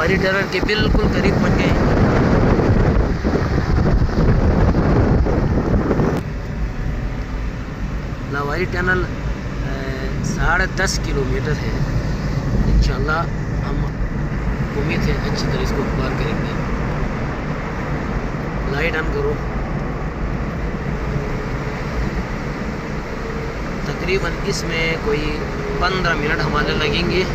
लावारी tunnel के बिल्कुल करीब पहुंच गए। लावारी टनल 10.5 किलोमीटर है। इंशाल्लाह हम उम्मीद है अच्छी तरह इसको पार करेंगे। लाइट ऑन करो। तकरीबन इसमें कोई 15 मिनट हमारे लगेंगे।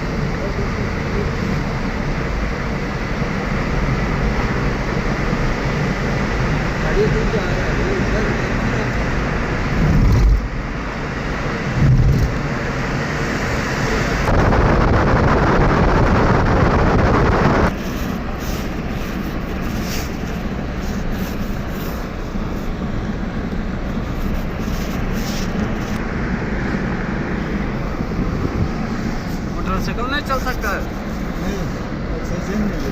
मोटरसाइकिल नहीं चल सकता है। नहीं, ऑक्सीजन नहीं है।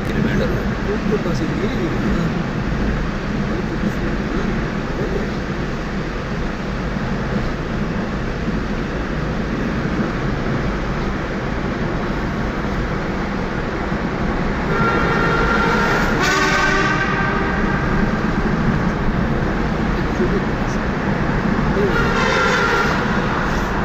किलोमीटर बिल्कुल बस इतनी ही है।